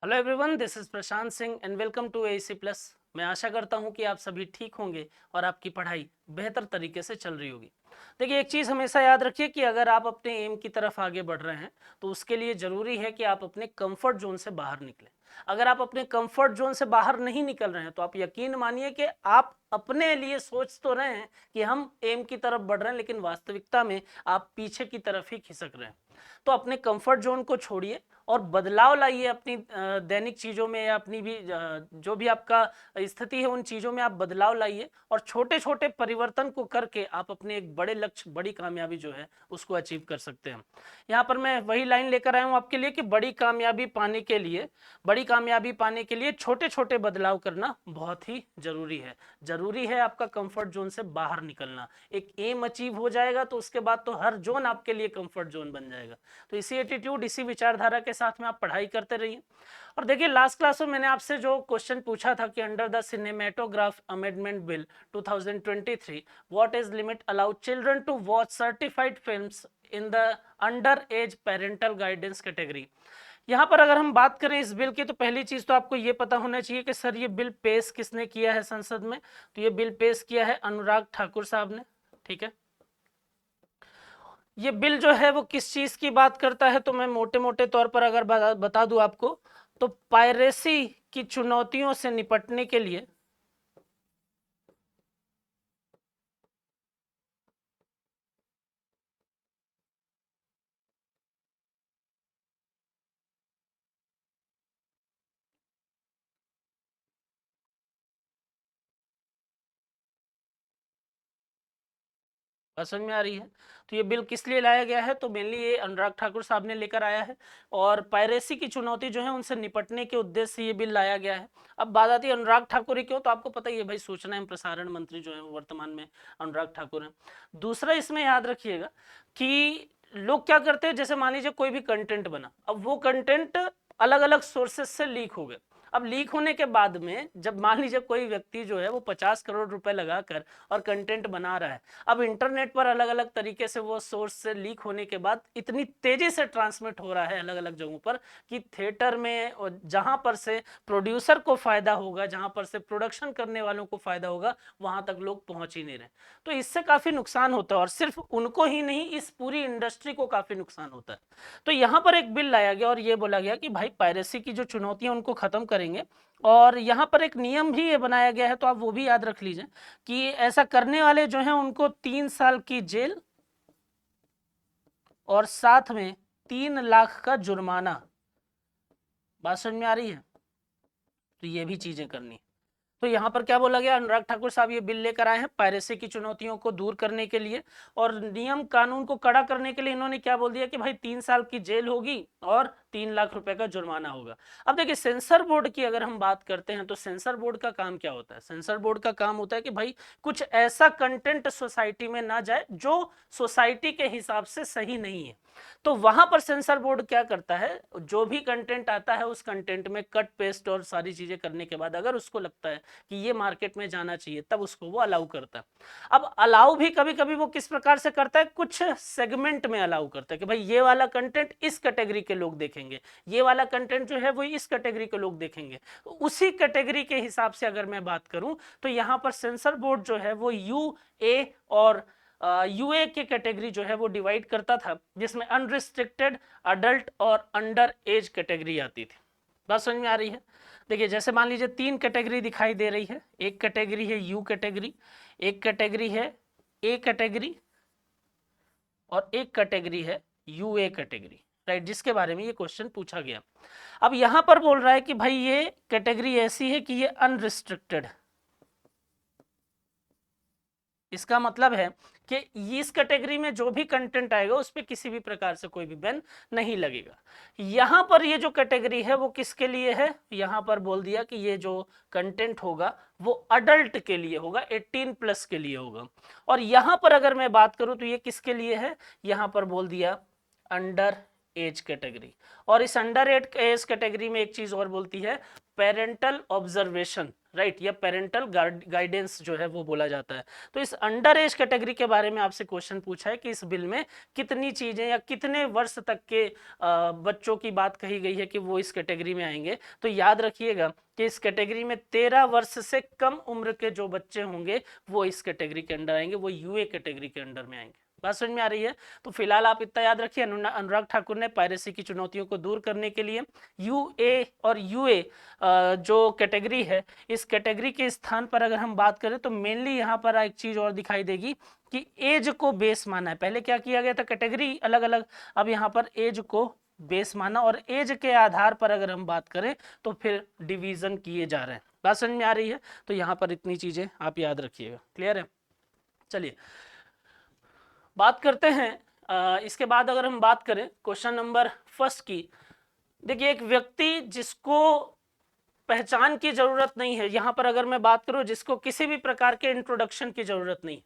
Hello everyone, this is Prashant Singh and welcome to AC plus. मैं आशा करता हूं कि आप सभी ठीक होंगे और आपकी पढ़ाई बेहतर तरीके से चल रही होगी। देखिए, एक चीज़ हमेशा याद रखिए कि अगर आप अपने एम की तरफ आगे बढ़ रहे हैं तो उसके लिए ज़रूरी है कि आप अपने कंफर्ट जोन से बाहर निकलें। अगर आप अपने कंफर्ट जोन से बाहर नहीं निकल रहे हैं तो आप यकीन मानिए कि आप अपने लिए सोच तो रहे हैं कि हम एम की तरफ बढ़ रहे हैं, लेकिन वास्तविकता में आप पीछे की तरफ ही खिसक रहे हैं। तो अपने कंफर्ट जोन को छोड़िए और बदलाव लाइए अपनी दैनिक चीज़ों में या अपनी भी जो भी आपका स्थिति है उन चीज़ों में आप बदलाव लाइए और छोटे छोटे परिवर्तन को करके आप अपने एक बड़े लक्ष्य, बड़ी कामयाबी जो है उसको अचीव कर सकते हैं। यहाँ पर मैं वही लाइन लेकर आया हूँ आपके लिए कि बड़ी कामयाबी पाने के लिए छोटे छोटे बदलाव करना बहुत ही जरूरी है। जरूरी है आपका कंफर्ट जोन से बाहर निकलना। एक एम अचीव हो जाएगा तो उसके बाद तो हर जोन आपके लिए कंफर्ट जोन बन जाएगा। तो इसी एटीट्यूड, इसी विचारधारा के साथ में आप पढ़ाई करते रहिए। और देखिए, लास्ट क्लास में मैंने आपसे जो क्वेश्चन पूछा था कि under the cinematograph amendment bill 2023 what is limit allowed children to watch certified films in the under age parental guidance category. यहाँ पर अगर हम बात करें इस बिल की तो पहली चीज तो आपको ये पता होना चाहिए कि सर ये बिल पेश किसने किया है संसद में। तो ये बिल पेश किया है अनुराग ठाकुर साहब ने। ठीक है, ये बिल जो है वो किस चीज की बात करता है तो मैं मोटे मोटे तौर पर अगर बता दूं आपको तो पायरेसी की चुनौतियों से निपटने के लिए बात समझ में आ रही है। तो ये बिल किस लिए लाया गया है तो मेनली ये अनुराग ठाकुर साहब ने लेकर आया है और पायरेसी की चुनौती जो है उनसे निपटने के उद्देश्य से ये बिल लाया गया है। अब बात आती है अनुराग ठाकुर ही क्यों, तो आपको पता ही है भाई, सूचना एवं प्रसारण मंत्री जो है वर्तमान में अनुराग ठाकुर हैं। दूसरा इसमें याद रखिएगा कि लोग क्या करते हैं, जैसे मान लीजिए कोई भी कंटेंट बना, अब वो कंटेंट अलग अलग सोर्सेस से लीक हो गए। अब लीक होने के बाद में जब मान लीजिए कोई व्यक्ति जो है वो 50 करोड़ रुपए लगाकर और कंटेंट बना रहा है, अब इंटरनेट पर अलग अलग तरीके से वो सोर्स से लीक होने के बाद इतनी तेजी से ट्रांसमिट हो रहा है अलग अलग जगहों पर कि थिएटर में जहां पर से प्रोड्यूसर को फायदा होगा, जहां पर से प्रोडक्शन करने वालों को फायदा होगा, वहां तक लोग पहुंच ही नहीं रहे। तो इससे काफी नुकसान होता है और सिर्फ उनको ही नहीं, इस पूरी इंडस्ट्री को काफी नुकसान होता है। तो यहाँ पर एक बिल लाया गया और ये बोला गया कि भाई पायरेसी की जो चुनौतियां उनको खत्म करेंगे। और यहाँ पर एक नियम भी ये बनाया गया है, तो आप वो भी याद रख लीजिए कि ऐसा करने वाले जो हैं उनको 3 साल की जेल और साथ में 3 लाख का जुर्माना। बात समझ में आ रही है। तो ये भी चीजें करनी। तो यहाँ पर क्या बोला गया, अनुराग ठाकुर साहब ये बिल लेकर आए हैं पायरेसी की चुनौतियों को दूर करने के लिए और नियम कानून को कड़ा करने के लिए। इन्होंने क्या बोल दिया कि भाई 3 साल की जेल होगी और 3 लाख रुपए का जुर्माना होगा। अब देखिए, सेंसर बोर्ड की अगर हम बात करते हैं तो सेंसर बोर्ड का काम क्या होता है। सेंसर बोर्ड का काम होता है कि भाई कुछ ऐसा कंटेंट सोसाइटी में ना जाए जो सोसाइटी के हिसाब से सही नहीं है। तो वहां पर सेंसर बोर्ड क्या करता है, जो भी कंटेंट आता है उस कंटेंट में कट पेस्ट और सारी चीजें करने के बाद अगर उसको लगता है कि ये मार्केट में जाना चाहिए तब उसको वो अलाउ करता है। अब अलाउ भी कभी कभी वो किस प्रकार से करता है, कुछ सेगमेंट में अलाउ करता है कि भाई ये वाला कंटेंट इस कैटेगरी के लोग देखेंगे, ये वाला कंटेंट जो है वो इस कैटेगरी के लोग देखेंगे। तो उसी कैटेगरी के हिसाब से अगर मैं बात करूं तो यहाँ पर सेंसर बोर्ड जो है वो यू, ए और यूए के कैटेगरी जो है वो डिवाइड करता था, जिसमें अनरिस्ट्रिक्टेड, अडल्ट और अंडर एज कैटेगरी आती थी। बात समझ में आ रही है। देखिए, जैसे मान लीजिए 3 कैटेगरी दिखाई दे रही है। एक कैटेगरी है यू कैटेगरी, एक कैटेगरी है ए कैटेगरी और एक कैटेगरी है यूए कैटेगरी, राइट, जिसके बारे में ये क्वेश्चन पूछा गया। अब यहां पर बोल रहा है कि भाई ये कैटेगरी ऐसी है कि ये अनरिस्ट्रिक्टेड। इसका मतलब है कि इस कैटेगरी में जो भी कंटेंट आएगा उस पर किसी भी प्रकार से कोई भी बैन नहीं लगेगा। यहां पर ये जो कैटेगरी है वो किसके लिए है, यहां पर बोल दिया कि ये जो कंटेंट होगा वो अडल्ट के लिए होगा, 18+ के लिए होगा। और यहां पर अगर मैं बात करूं तो ये किसके लिए है, यहां पर बोल दिया अंडर एज कैटेगरी। और इस अंडर एज कैटेगरी में एक चीज और बोलती है, पेरेंटल ऑब्जर्वेशन, राइट, या पेरेंटल गाइडेंस जो है वो बोला जाता है। तो इस अंडर एज कैटेगरी के बारे में आपसे क्वेश्चन पूछा है कि इस बिल में कितनी चीजें या कितने वर्ष तक के बच्चों की बात कही गई है कि वो इस कैटेगरी में आएंगे। तो याद रखिएगा कि इस कैटेगरी में 13 वर्ष से कम उम्र के जो बच्चे होंगे वो इस कैटेगरी के अंडर आएंगे, वो यूए कैटेगरी के अंडर में आएंगे। बात समझ में आ रही है? तो फिलहाल आप इतना याद रखिए, अनुराग ठाकुर ने पायरेसी की चुनौतियों को दूर करने के लिए यूए और यूए जो कैटेगरी है, इस कैटेगरी के स्थान पर अगर हम बात करें तो मेनली यहाँ पर एक चीज और दिखाई देगी कि एज को बेस माना है। पहले क्या किया गया था, कैटेगरी अलग अलग, अब यहाँ पर एज को बेस माना और एज के आधार पर अगर हम बात करें तो फिर डिवीजन किए जा रहे हैं। बात समझ में आ रही है? तो यहाँ पर इतनी चीजें आप याद रखिएगा। क्लियर है? चलिए बात करते हैं इसके बाद अगर हम बात करें क्वेश्चन नंबर फर्स्ट की। देखिए, एक व्यक्ति जिसको पहचान की जरूरत नहीं है, यहां पर अगर मैं बात करूं जिसको किसी भी प्रकार के इंट्रोडक्शन की जरूरत नहीं,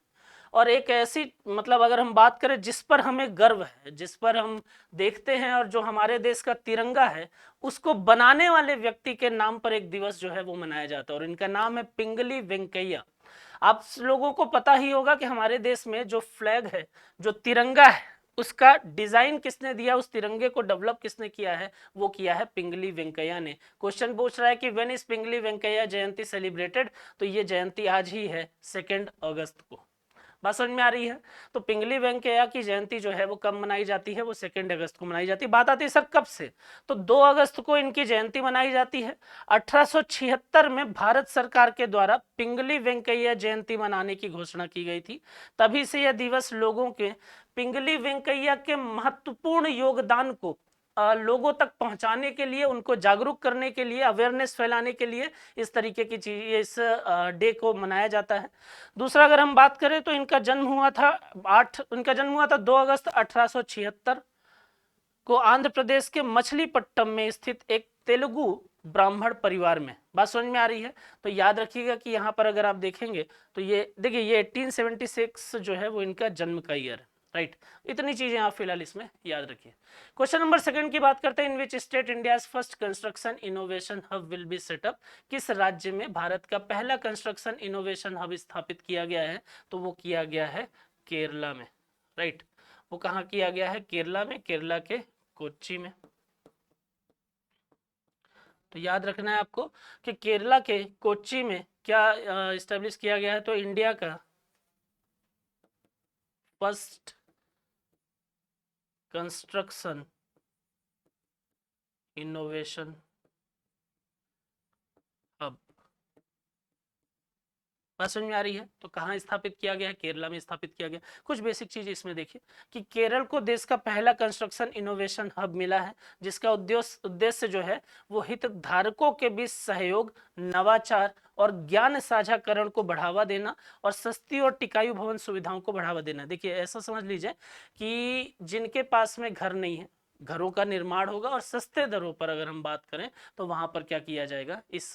और एक ऐसी मतलब अगर हम बात करें जिस पर हमें गर्व है, जिस पर हम देखते हैं और जो हमारे देश का तिरंगा है, उसको बनाने वाले व्यक्ति के नाम पर एक दिवस जो है वो मनाया जाता है और इनका नाम है पिंगली वेंकैया। आप लोगों को पता ही होगा कि हमारे देश में जो फ्लैग है, जो तिरंगा है, उसका डिजाइन किसने दिया, उस तिरंगे को डेवलप किसने किया है, वो किया है पिंगली वेंकैया ने। क्वेश्चन पूछ रहा है कि when is Pingali Venkaiah Jayanti celebrated, तो ये जयंती आज ही है 2 अगस्त को। बात समझ में आ रही है? तो पिंगली वेंकैया की जयंती जो है वो कब मनाई जाती है, वो 2 अगस्त को मनाई जाती है। बात आती है सर कब से, तो 2 अगस्त को इनकी जयंती मनाई जाती है। 1876 में भारत सरकार के द्वारा पिंगली वेंकैया जयंती मनाने की घोषणा की गई थी। तभी से यह दिवस लोगों के पिंगली वेंकैया के महत्वपूर्ण योगदान को लोगों तक पहुंचाने के लिए, उनको जागरूक करने के लिए, अवेयरनेस फैलाने के लिए इस तरीके की चीज, इस डे को मनाया जाता है। दूसरा अगर हम बात करें तो इनका जन्म हुआ था 2 अगस्त 1876 को आंध्र प्रदेश के मछलीपट्टम में स्थित एक तेलुगु ब्राह्मण परिवार में। बात समझ में आ रही है? तो याद रखिएगा कि यहाँ पर अगर आप देखेंगे तो ये देखिए, ये 1876 जो है वो इनका जन्म का ईयर है, राइट। इतनी चीजें आप फिलहाल इसमें याद रखिए। क्वेश्चन नंबर 2 की बात करते हैं। In which state India's first construction innovation hub will be set up, किस राज्य में भारत का पहला कंस्ट्रक्शन इनोवेशन हब स्थापित किया गया है, तो वो किया गया है केरला में, राइट। वो कहाँ किया गया है? केरला में, केरला के कोच्चि में। तो याद रखना है आपको कि केरला के कोच्चि में क्या इस्टेब्लिश किया गया है, तो इंडिया का फर्स्ट कंस्ट्रक्शन इनोवेशन हब। बात समझ में आ रही है? तो कहाँ स्थापित किया गया है? केरला में स्थापित किया गया। कुछ बेसिक चीज इसमें देखिए कि केरल को देश का पहला कंस्ट्रक्शन इनोवेशन हब मिला है, जिसका उद्देश्य जो है वो हितधारकों के बीच सहयोग, नवाचार और ज्ञान साझाकरण को बढ़ावा देना और सस्ती और टिकाऊ भवन सुविधाओं को बढ़ावा देना। देखिए, ऐसा समझ लीजिए कि जिनके पास में घर नहीं है, घरों का निर्माण होगा और सस्ते दरों पर अगर हम बात करें तो वहां पर क्या किया जाएगा, इस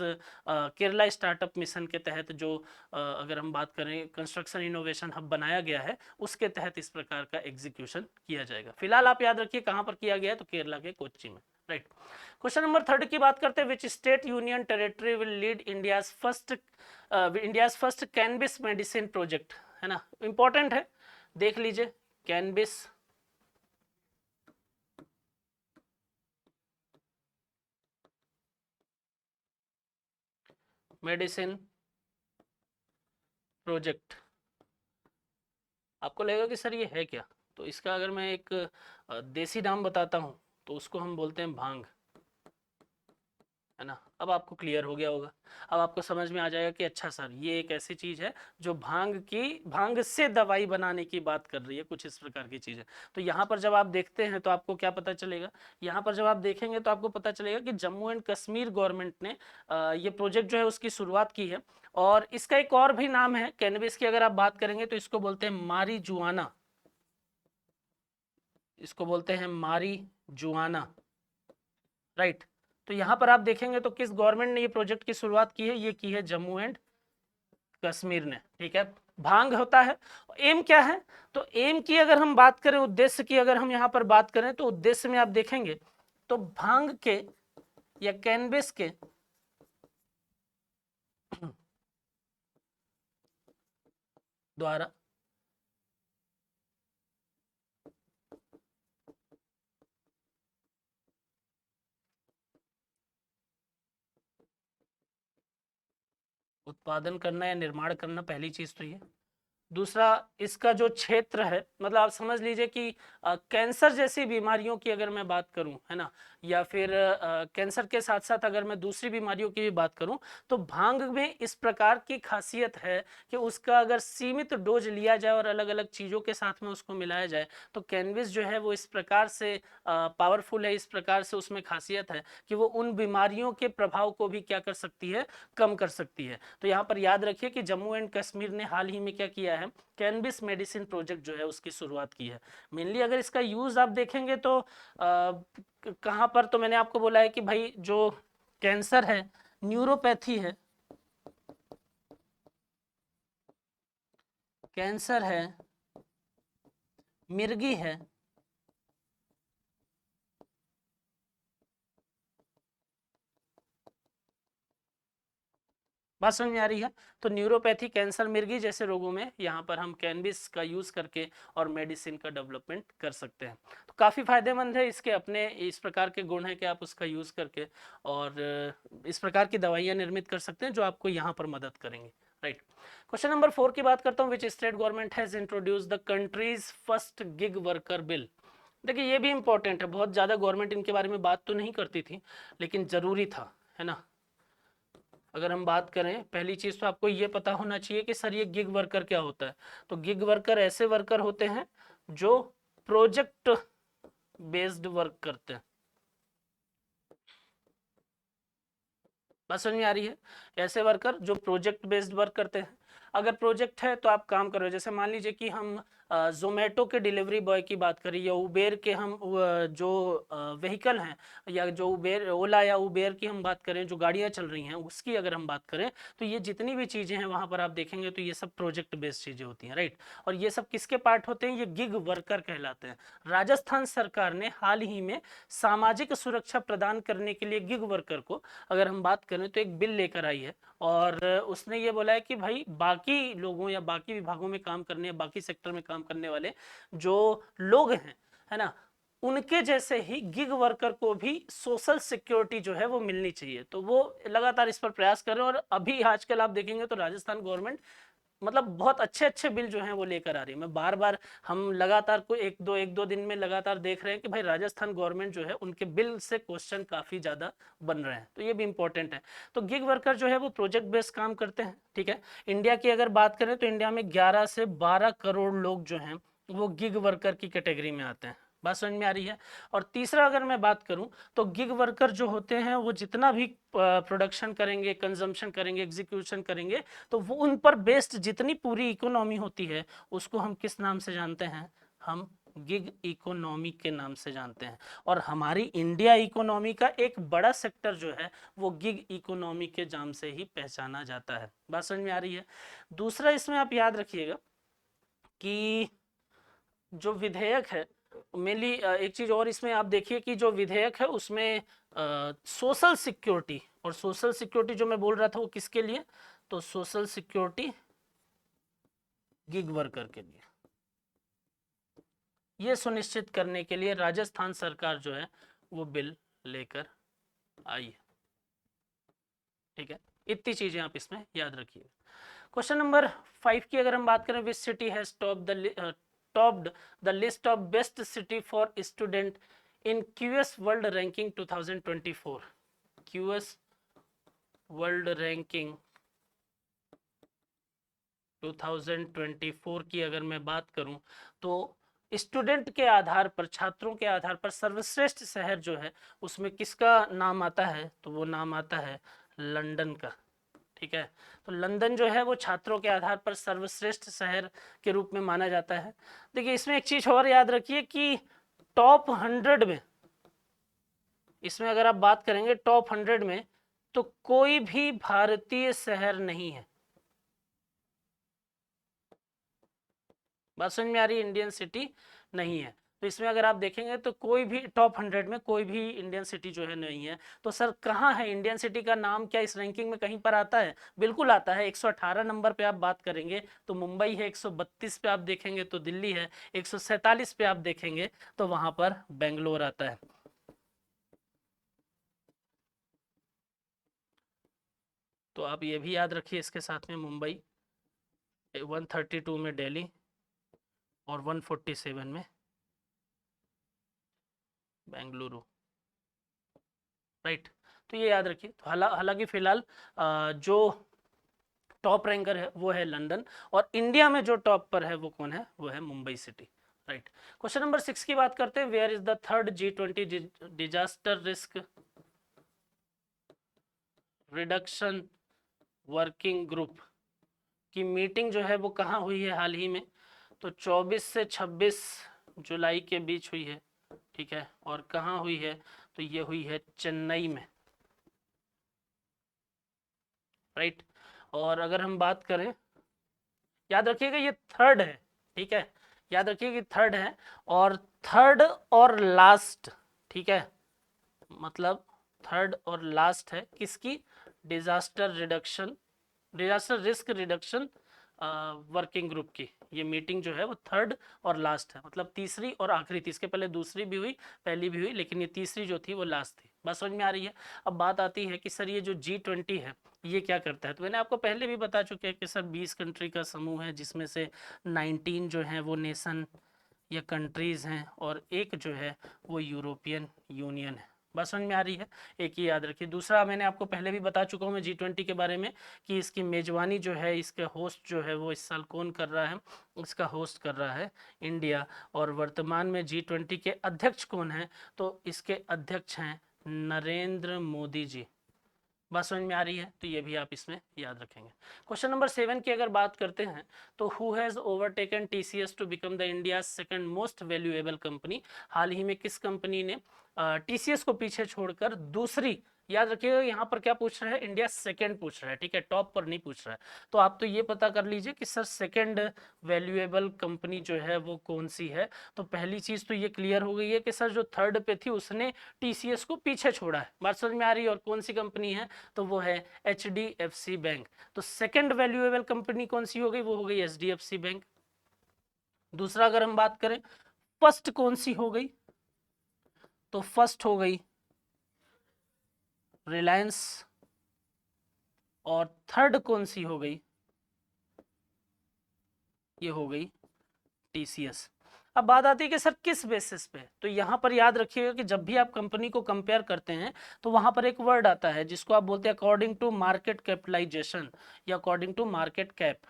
केरला स्टार्टअप मिशन के तहत जो अगर हम बात करें कंस्ट्रक्शन इनोवेशन हब बनाया गया है, उसके तहत इस प्रकार का एग्जीक्यूशन किया जाएगा। फिलहाल आप याद रखिए कहां पर किया गया है, तो केरला के कोच्चि में, राइट। क्वेश्चन नंबर 3 की बात करते हैं। Which state union territory will lead India's first cannabis medicine project, है ना, इंपॉर्टेंट है, देख लीजिए। Cannabis medicine project. आपको लगेगा कि सर ये है क्या, तो इसका अगर मैं एक देसी नाम बताता हूं तो उसको हम बोलते हैं भांग, है ना। अब आपको क्लियर हो गया होगा, अब आपको समझ में आ जाएगा कि अच्छा सर ये एक ऐसी चीज है जो भांग से दवाई बनाने की बात कर रही है, कुछ इस प्रकार की चीज है। तो यहाँ पर जब आप देखते हैं तो आपको क्या पता चलेगा, यहाँ पर जब आप देखेंगे तो आपको पता चलेगा कि जम्मू एंड कश्मीर गवर्नमेंट ने ये प्रोजेक्ट जो है उसकी शुरुआत की है। और इसका एक और भी नाम है कैनबिस की, अगर आप बात करेंगे तो इसको बोलते हैं मारी जुआना, इसको बोलते हैं मारी जुआना, राइट। तो यहां पर आप देखेंगे तो किस गवर्नमेंट ने ये प्रोजेक्ट की शुरुआत की है, ये की है जम्मू एंड कश्मीर ने, ठीक है। भांग होता है। एम क्या है, तो एम की अगर हम बात करें, उद्देश्य की अगर हम यहाँ पर बात करें, तो उद्देश्य में आप देखेंगे तो भांग के या कैनबिस के द्वारा उत्पादन करना या निर्माण करना, पहली चीज तो ये। दूसरा, इसका जो क्षेत्र है, मतलब आप समझ लीजिए कि कैंसर जैसी बीमारियों की अगर मैं बात करूं, है ना, या फिर कैंसर के साथ साथ अगर मैं दूसरी बीमारियों की भी बात करूं, तो भांग में इस प्रकार की खासियत है कि उसका अगर सीमित डोज लिया जाए और अलग अलग चीज़ों के साथ में उसको मिलाया जाए, तो कैनबिस जो है वो इस प्रकार से पावरफुल है, इस प्रकार से उसमें खासियत है कि वो उन बीमारियों के प्रभाव को भी क्या कर सकती है, कम कर सकती है। तो यहाँ पर याद रखिए कि जम्मू एंड कश्मीर ने हाल ही में क्या किया है, कैनबिस मेडिसिन प्रोजेक्ट जो है उसकी शुरुआत की है। मेनली अगर इसका यूज आप देखेंगे तो कहाँ पर, तो मैंने आपको बोला है कि भाई जो कैंसर है, न्यूरोपैथी है, कैंसर है, मिर्गी है, बात समझ में आ रही है। तो न्यूरोपैथी, कैंसर, मिर्गी जैसे रोगों में यहाँ पर हम कैनबिस का यूज करके और मेडिसिन का डेवलपमेंट कर सकते हैं। तो काफ़ी फायदेमंद है, इसके अपने इस प्रकार के गुण हैं कि आप उसका यूज करके और इस प्रकार की दवाइयाँ निर्मित कर सकते हैं जो आपको यहाँ पर मदद करेंगे। राइट। क्वेश्चन नंबर 4 की बात करता हूँ। Which state government has introduce the countries first gig worker bill. देखिए ये भी इंपॉर्टेंट है, बहुत ज़्यादा गवर्नमेंट इनके बारे में बात तो नहीं करती थी, लेकिन ज़रूरी था, है ना। अगर हम बात करें, पहली चीज तो आपको ये पता होना चाहिए कि सर ये गिग वर्कर क्या होता है। तो गिग वर्कर ऐसे वर्कर होते हैं जो प्रोजेक्ट बेस्ड वर्क करते हैं। बात समझ में आ रही है। ऐसे वर्कर जो प्रोजेक्ट बेस्ड वर्क करते हैं। अगर प्रोजेक्ट है तो आप काम कर रहे हो, जैसे मान लीजिए कि हम जोमेटो के डिलीवरी बॉय की बात करें, या उबेर के हम जो व्हीकल हैं, या जो उबेर, ओला या उबेर की हम बात करें, जो गाड़ियां चल रही हैं उसकी अगर हम बात करें, तो ये जितनी भी चीज़ें हैं वहाँ पर आप देखेंगे तो ये सब प्रोजेक्ट बेस्ड चीज़ें होती हैं। राइट। और ये सब किसके पार्ट होते हैं, ये गिग वर्कर कहलाते हैं। राजस्थान सरकार ने हाल ही में सामाजिक सुरक्षा प्रदान करने के लिए गिग वर्कर को, अगर हम बात करें तो एक बिल लेकर आई है, और उसने ये बोला है कि भाई बाकी लोगों या बाकी विभागों में काम करने, बाकी सेक्टर में काम करने वाले जो लोग हैं, है ना, उनके जैसे ही गिग वर्कर को भी सोशल सिक्योरिटी जो है वो मिलनी चाहिए। तो वो लगातार इस पर प्रयास कर रहे हैं, और अभी आजकल आप देखेंगे तो राजस्थान गवर्नमेंट मतलब बहुत अच्छे अच्छे बिल जो हैं वो लेकर आ रही है। मैं बार बार, हम लगातार को एक दो दिन में लगातार देख रहे हैं कि भाई राजस्थान गवर्नमेंट जो है उनके बिल से क्वेश्चन काफ़ी ज़्यादा बन रहे हैं, तो ये भी इंपॉर्टेंट है। तो गिग वर्कर जो है वो प्रोजेक्ट बेस्ड काम करते हैं। ठीक है। इंडिया की अगर बात करें तो इंडिया में 11 से 12 करोड़ लोग जो हैं वो गिग वर्कर की कैटेगरी में आते हैं। बात समझ में आ रही है। और तीसरा अगर मैं बात करूं, तो गिग वर्कर जो होते हैं वो जितना भी प्रोडक्शन करेंगे, कंजम्पशन करेंगे, एग्जीक्यूशन करेंगे, तो वो उन पर बेस्ड जितनी पूरी इकोनॉमी होती है उसको हम किस नाम से जानते हैं, हम गिग इकोनॉमी के नाम से जानते हैं। और हमारी इंडिया इकोनॉमी का एक बड़ा सेक्टर जो है वो गिग इकोनॉमी के नाम से ही पहचाना जाता है। बात समझ में आ रही है। दूसरा इसमें आप याद रखिएगा कि जो विधेयक है, मेनली एक चीज और इसमें आप देखिए कि जो विधेयक है उसमें सोशल सिक्योरिटी, और सोशल सिक्योरिटी जो मैं बोल रहा था वो किसके लिए, तो सोशल सिक्योरिटी गिग वर्कर के लिए, ये सुनिश्चित करने के लिए राजस्थान सरकार जो है वो बिल लेकर आई है। ठीक है। इतनी चीजें आप इसमें याद रखिए। क्वेश्चन नंबर 5 की अगर हम बात करें, which city has topped the list of best city for student in QS world ranking 2024। QS world ranking 2024 की अगर मैं बात करूं, तो स्टूडेंट के आधार पर, छात्रों के आधार पर सर्वश्रेष्ठ शहर जो है उसमें किसका नाम आता है, तो वो नाम आता है लंदन का। ठीक है। तो लंदन जो है वो छात्रों के आधार पर सर्वश्रेष्ठ शहर के रूप में माना जाता है। देखिए इसमें एक चीज और याद रखिए कि टॉप 100 में, इसमें अगर आप बात करेंगे टॉप 100 में, तो कोई भी भारतीय शहर नहीं है। बात समझ में आ रही है? इंडियन सिटी नहीं है। तो इसमें अगर आप देखेंगे तो कोई भी टॉप 100 में कोई भी इंडियन सिटी जो है नहीं है। तो सर कहाँ है इंडियन सिटी का नाम? क्या इस रैंकिंग में कहीं पर आता है? बिल्कुल आता है। 118 नंबर पे आप बात करेंगे तो मुंबई है, 132 पे आप देखेंगे तो दिल्ली है, 147 पे आप देखेंगे तो वहां पर बेंगलोर आता है। तो आप ये भी याद रखिए इसके साथ में मुंबई, 132 में दिल्ली और 147 में बेंगलुरु, राइट। तो ये याद रखिए। तो हालांकि फिलहाल जो टॉप रैंकर है वो है लंदन, और इंडिया में जो टॉप पर है वो कौन है? वो है Mumbai city, right. Question number 6 की बात करते हैं। Where is the third G20 disaster risk reduction working group की मीटिंग जो है वो कहाँ हुई है हाल ही में? तो 24 से 26 जुलाई के बीच हुई है, ठीक है। और कहाँ हुई है? तो ये हुई है चेन्नई में, राइट। और अगर हम बात करें, याद रखिएगा ये थर्ड है, ठीक है, याद रखिए कि थर्ड है, और थर्ड और लास्ट, ठीक है, मतलब थर्ड और लास्ट है किसकी? Disaster risk reduction working group की। ये मीटिंग जो है वो थर्ड और लास्ट है, मतलब तीसरी और आखिरी थी। इसके पहले दूसरी भी हुई, पहली भी हुई, लेकिन ये तीसरी जो थी वो लास्ट थी। बात समझ में आ रही है? अब बात आती है कि सर ये जो G20 है ये क्या करता है? तो मैंने आपको पहले भी बता चुके हैं कि सर 20 कंट्री का समूह है, जिसमें से 19 जो है वो नेशन या कंट्रीज़ हैं, और एक जो है वो यूरोपियन यूनियन है। बात समझ में आ रही है? एक ही याद रखिए। दूसरा मैंने आपको पहले भी बता चुका हूँ मैं G20 के बारे में कि इसकी मेजबानी जो है, इसका होस्ट जो है वो इस साल कौन कर रहा है? इसका होस्ट कर रहा है इंडिया। और वर्तमान में G20 के अध्यक्ष कौन है? तो इसके अध्यक्ष हैं नरेंद्र मोदी जी। बात समझ में आ रही है? तो ये भी आप इसमें याद रखेंगे। क्वेश्चन नंबर 7 की अगर बात करते हैं तो who has overtaken TCS to become the India second most valuable company? हाल ही में किस कंपनी ने TCS को पीछे छोड़कर दूसरी, याद रखिएगा यहाँ पर क्या पूछ रहा है? इंडिया सेकंड पूछ रहा है, ठीक है, टॉप पर नहीं पूछ रहा है। तो आप तो ये पता कर लीजिए कि सर सेकंड वैल्यूएबल कंपनी जो है वो कौन सी है। तो पहली चीज तो ये क्लियर हो गई है कि सर जो थर्ड पे थी उसने TCS को पीछे छोड़ा है। बात समझ में आ रही है? और कौन सी कंपनी है? तो वो है HDFC बैंक। तो सेकंड वैल्यूएबल कंपनी कौन सी हो गई? वो हो गई HDFC बैंक। दूसरा अगर हम बात करें फर्स्ट कौन सी हो गई? तो फर्स्ट हो गई रिलायंस, और थर्ड कौन सी हो गई? ये हो गई TCS। अब बात आती है कि सर किस बेसिस पे? तो यहां पर याद रखिएगा कि जब भी आप कंपनी को कंपेयर करते हैं तो वहां पर एक वर्ड आता है जिसको आप बोलते हैं अकॉर्डिंग टू मार्केट कैपिटलाइजेशन या अकॉर्डिंग टू मार्केट कैप।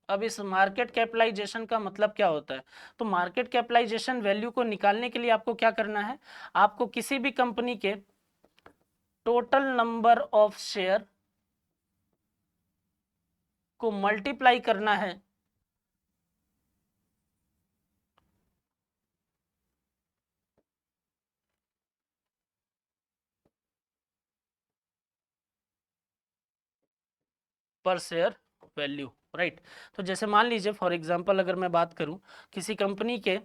अब इस मार्केट कैपिटलाइजेशन का मतलब क्या होता है? तो मार्केट कैपिटलाइजेशन वैल्यू को निकालने के लिए आपको क्या करना है? आपको किसी भी कंपनी के टोटल नंबर ऑफ शेयर को मल्टीप्लाई करना है पर शेयर वैल्यू, राइट। तो जैसे मान लीजिए फॉर एग्जांपल अगर मैं बात करूं, किसी कंपनी के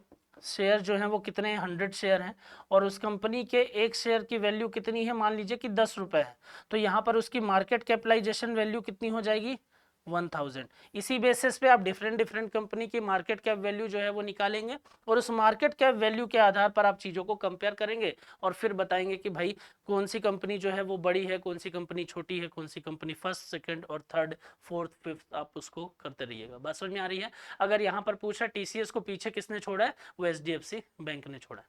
शेयर जो हैं वो कितने 100 शेयर हैं, और उस कंपनी के एक शेयर की वैल्यू कितनी है? मान लीजिए कि 10 रुपए है। तो यहाँ पर उसकी मार्केट कैपिटलाइजेशन वैल्यू कितनी हो जाएगी? 1000। इसी बेसिस पे आप डिफरेंट डिफरेंट कंपनी की मार्केट कैप वैल्यू जो है वो निकालेंगे, और उस मार्केट कैप वैल्यू के आधार पर आप चीज़ों को कंपेयर करेंगे, और फिर बताएंगे कि भाई कौन सी कंपनी जो है वो बड़ी है, कौन सी कंपनी छोटी है, कौन सी कंपनी फर्स्ट सेकंड और थर्ड फोर्थ फिफ्थ, आप उसको करते रहिएगा। बात समझ में आ रही है? अगर यहाँ पर पूछा TCS को पीछे किसने छोड़ा है? वो HDFC बैंक ने छोड़ा है।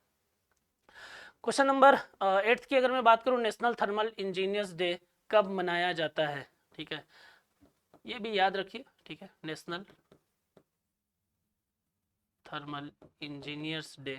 क्वेश्चन नंबर 8 की अगर मैं बात करूँ, नेशनल थर्मल इंजीनियर्स डे कब मनाया जाता है? ठीक है, ये भी याद रखिए, ठीक है, नेशनल थर्मल इंजीनियर्स डे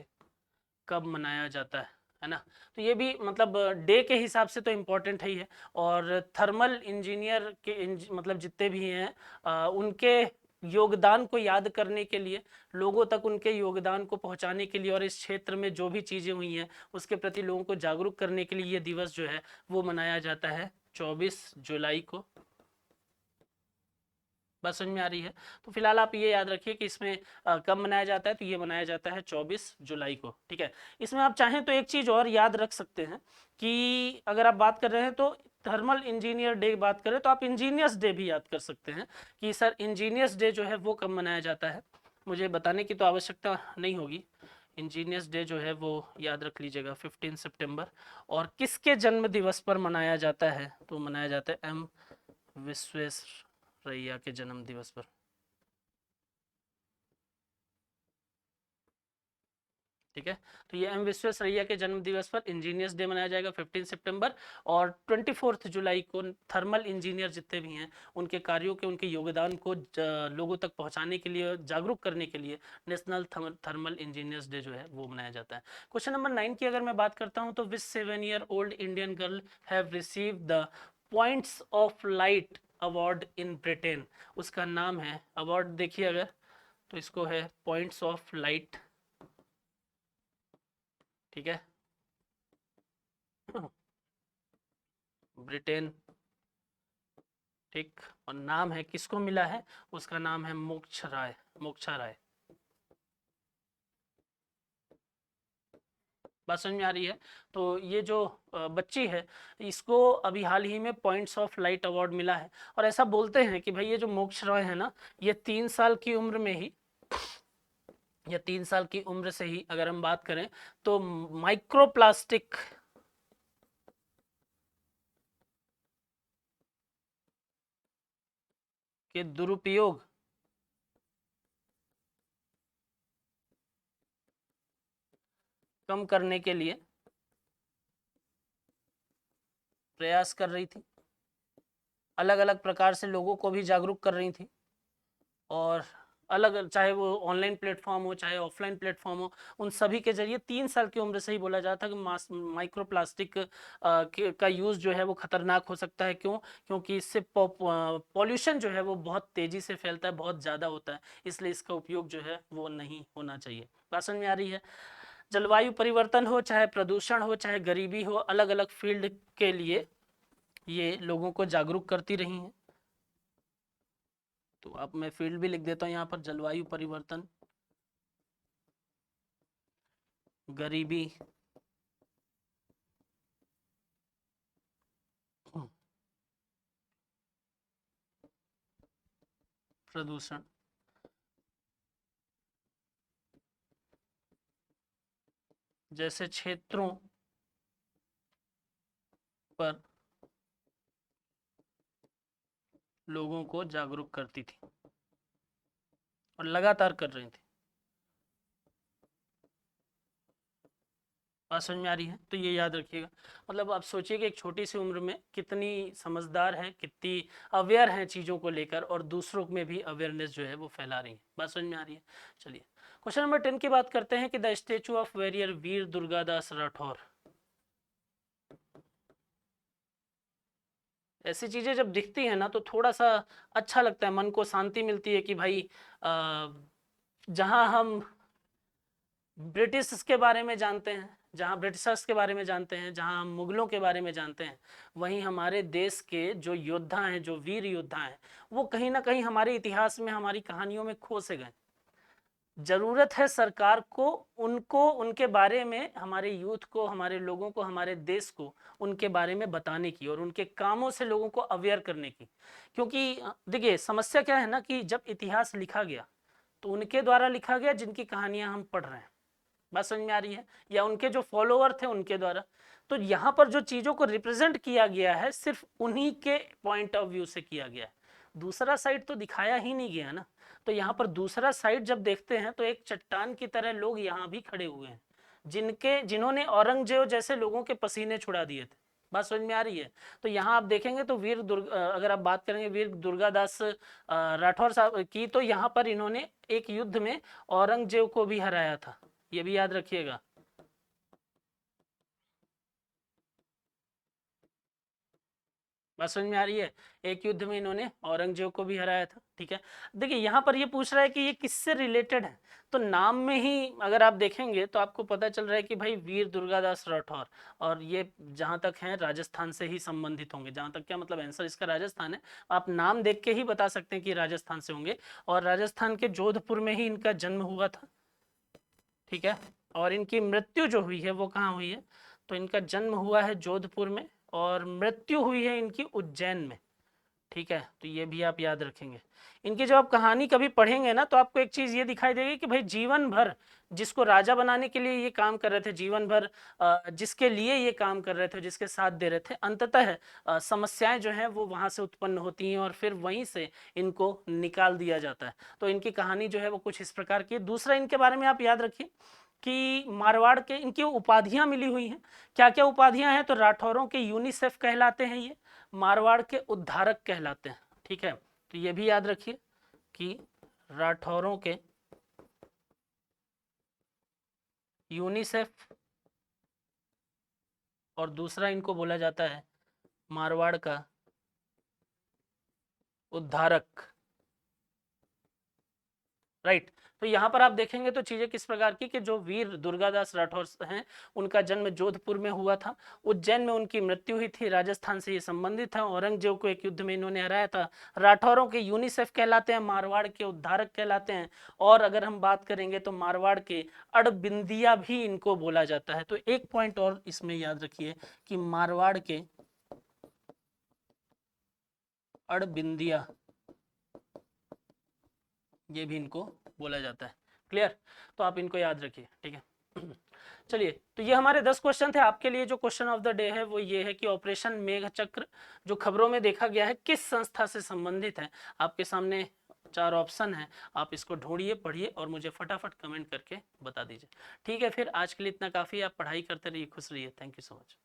कब मनाया जाता है ना? तो ये भी मतलब डे के हिसाब से तो इम्पोर्टेंट है ही है, और थर्मल इंजीनियर के मतलब जितने भी हैं उनके योगदान को याद करने के लिए, लोगों तक उनके योगदान को पहुंचाने के लिए, और इस क्षेत्र में जो भी चीज़ें हुई हैं उसके प्रति लोगों को जागरूक करने के लिए ये दिवस जो है वो मनाया जाता है 24 जुलाई को। बात समझ में आ रही है? तो फिलहाल आप ये याद रखिए कि इसमें कब मनाया जाता है, तो ये मनाया जाता है 24 जुलाई को, ठीक है। इसमें आप चाहें तो एक चीज़ और याद रख सकते हैं कि अगर आप बात कर रहे हैं तो थर्मल इंजीनियर डे बात करें तो आप इंजीनियर्स डे भी याद कर सकते हैं कि सर इंजीनियर्स डे जो है वो कब मनाया जाता है, मुझे बताने की तो आवश्यकता नहीं होगी। इंजीनियर्स डे जो है वो याद रख लीजिएगा 15 सितंबर। और किसके जन्म दिवस पर मनाया जाता है, तो मनाया जाता है एम विश्वेश्वरैया के जन्म दिवस पर, ठीक है। तो ये एम विश्वेश्वरैया के जन्म दिवस पर इंजीनियर्स डे मनाया जाएगा 15 सितंबर। और 24 जुलाई को थर्मल इंजीनियर जितने भी हैं उनके कार्यों के, उनके योगदान को लोगों तक पहुंचाने के लिए, जागरूक करने के लिए नेशनल थर्मल इंजीनियर्स डे जो है वो मनाया जाता है। क्वेश्चन नंबर 9 की अगर मैं बात करता हूं तो विच 7-year-old Indian girl have receive the points of light award in Britain. उसका नाम है, अवार्ड देखिए अगर, तो इसको है पॉइंट्स ऑफ लाइट, ठीक है, ब्रिटेन, ठीक। और नाम है, किसको मिला है, उसका नाम है मोक्ष राय, मोक्षा राय। बात समझ में आ रही है? तो ये जो बच्ची है इसको अभी हाल ही में पॉइंट्स ऑफ लाइट अवार्ड मिला है। और ऐसा बोलते हैं कि भाई ये जो मोक्ष राय है ना, ये 3 साल की उम्र में ही, या 3 साल की उम्र से ही अगर हम बात करें तो माइक्रोप्लास्टिक के दुरुपयोग कम करने के लिए प्रयास कर रही थी, अलग अलग प्रकार से लोगों को भी जागरूक कर रही थी। और अलग, चाहे वो ऑनलाइन प्लेटफॉर्म हो चाहे ऑफलाइन प्लेटफॉर्म हो, उन सभी के जरिए 3 साल की उम्र से ही बोला जाता है कि माइक्रो प्लास्टिक का यूज़ जो है वो खतरनाक हो सकता है। क्यों? क्योंकि इससे पॉल्यूशन जो है वो बहुत तेज़ी से फैलता है, बहुत ज़्यादा होता है, इसलिए इसका उपयोग जो है वो नहीं होना चाहिए। बात समझ में आ रही है? जलवायु परिवर्तन हो चाहे प्रदूषण हो चाहे गरीबी हो, अलग अलग फील्ड के लिए ये लोगों को जागरूक करती रही हैं। तो अब मैं फील्ड भी लिख देता हूँ यहाँ पर, जलवायु परिवर्तन, गरीबी, प्रदूषण, जैसे क्षेत्रों पर लोगों को जागरूक करती थी और लगातार कर रही थी। बात समझ में आ रही है? तो ये याद रखिएगा। मतलब आप सोचिए कि एक छोटी सी उम्र में कितनी समझदार है, कितनी अवेयर है चीज़ों को लेकर, और दूसरों में भी अवेयरनेस जो है वो फैला रही है। बात समझ में आ रही है? चलिए क्वेश्चन नंबर 10 की बात करते हैं कि द स्टेचू ऑफ वेरियर वीर दुर्गादास राठौर। ऐसी चीज़ें जब दिखती हैं ना तो थोड़ा सा अच्छा लगता है, मन को शांति मिलती है कि भाई जहाँ हम ब्रिटिश के बारे में जानते हैं, जहाँ ब्रिटिशर्स के बारे में जानते हैं, जहाँ हम मुगलों के बारे में जानते हैं, वहीं हमारे देश के जो योद्धा हैं, जो वीर योद्धा हैं, वो कहीं ना कहीं हमारे इतिहास में, हमारी कहानियों में खो से गए। जरूरत है सरकार को उनको, उनके बारे में, हमारे यूथ को, हमारे लोगों को, हमारे देश को उनके बारे में बताने की और उनके कामों से लोगों को अवेयर करने की। क्योंकि देखिए समस्या क्या है ना कि जब इतिहास लिखा गया तो उनके द्वारा लिखा गया जिनकी कहानियां हम पढ़ रहे हैं। बात समझ में आ रही है? या उनके जो फॉलोअर थे उनके द्वारा। तो यहाँ पर जो चीज़ों को रिप्रेजेंट किया गया है सिर्फ उन्हीं के पॉइंट ऑफ व्यू से किया गया है, दूसरा साइड तो दिखाया ही नहीं गया ना। तो यहाँ पर दूसरा साइड जब देखते हैं तो एक चट्टान की तरह लोग यहाँ भी खड़े हुए हैं, जिन्होंने औरंगजेब जैसे लोगों के पसीने छुड़ा दिए थे। बात समझ में आ रही है? तो यहाँ आप देखेंगे तो अगर आप बात करेंगे वीर दुर्गादास राठौर साहब की, तो यहाँ पर इन्होंने एक युद्ध में औरंगजेब को भी हराया था, ये भी याद रखिएगा। बात समझ में आ रही है। एक युद्ध में इन्होंने औरंगजेब को भी हराया था। ठीक है, देखिए यहाँ पर ये पूछ रहा है कि ये किससे रिलेटेड है, तो नाम में ही अगर आप देखेंगे तो आपको पता चल रहा है कि भाई वीर दुर्गादास राठौर, और ये जहाँ तक हैं राजस्थान से ही संबंधित होंगे। जहाँ तक क्या मतलब आंसर इसका राजस्थान है, आप नाम देख के ही बता सकते हैं कि राजस्थान से होंगे, और राजस्थान के जोधपुर में ही इनका जन्म हुआ था। ठीक है, और इनकी मृत्यु जो हुई है वो कहाँ हुई है, तो इनका जन्म हुआ है जोधपुर में और मृत्यु हुई है इनकी उज्जैन में। ठीक है, तो ये भी आप याद रखेंगे। इनकी जब आप कहानी कभी पढ़ेंगे ना तो आपको एक चीज ये दिखाई देगी कि भाई जीवन भर जिसको राजा बनाने के लिए ये काम कर रहे थे, जीवन भर जिसके लिए ये काम कर रहे थे, जिसके साथ दे रहे थे, अंततः समस्याएं जो हैं वो वहां से उत्पन्न होती हैं और फिर वहीं से इनको निकाल दिया जाता है। तो इनकी कहानी जो है वो कुछ इस प्रकार की है। दूसरा इनके बारे में आप याद रखिए कि मारवाड़ के इनकी उपाधियां मिली हुई हैं। क्या क्या उपाधियां हैं, तो राठौरों के यूनिसेफ कहलाते हैं, ये मारवाड़ के उद्धारक कहलाते हैं। ठीक है, तो ये भी याद रखिए कि राठौरों के यूनिसेफ और दूसरा इनको बोला जाता है मारवाड़ का उद्धारक। राइट, तो यहाँ पर आप देखेंगे तो चीजें किस प्रकार की कि जो वीर दुर्गादास राठौर हैं उनका जन्म जोधपुर में हुआ था, उज्जैन में उनकी मृत्यु हुई थी, राजस्थान से ये संबंधित था, औरंगजेब को एक युद्ध में इन्होंने हराया था, राठौरों के यूनिसेफ कहलाते हैं, मारवाड़ के उद्धारक कहलाते हैं, और अगर हम बात करेंगे तो मारवाड़ के अड़बिंदिया भी इनको बोला जाता है। तो एक पॉइंट और इसमें याद रखिए कि मारवाड़ के अड़बिंदिया ये भी इनको बोला जाता है। क्लियर, तो आप इनको याद रखिए। ठीक है, चलिए, तो ये हमारे 10 क्वेश्चन थे। आपके लिए जो क्वेश्चन ऑफ द डे है वो ये है कि ऑपरेशन मेघचक्र जो खबरों में देखा गया है किस संस्था से संबंधित है। आपके सामने 4 ऑप्शन है, आप इसको ढूंढिए, पढ़िए और मुझे फटाफट कमेंट करके बता दीजिए। ठीक है, फिर आज के लिए इतना काफ़ी। आप पढ़ाई करते रहिए, खुश रहिए। Thank you so much.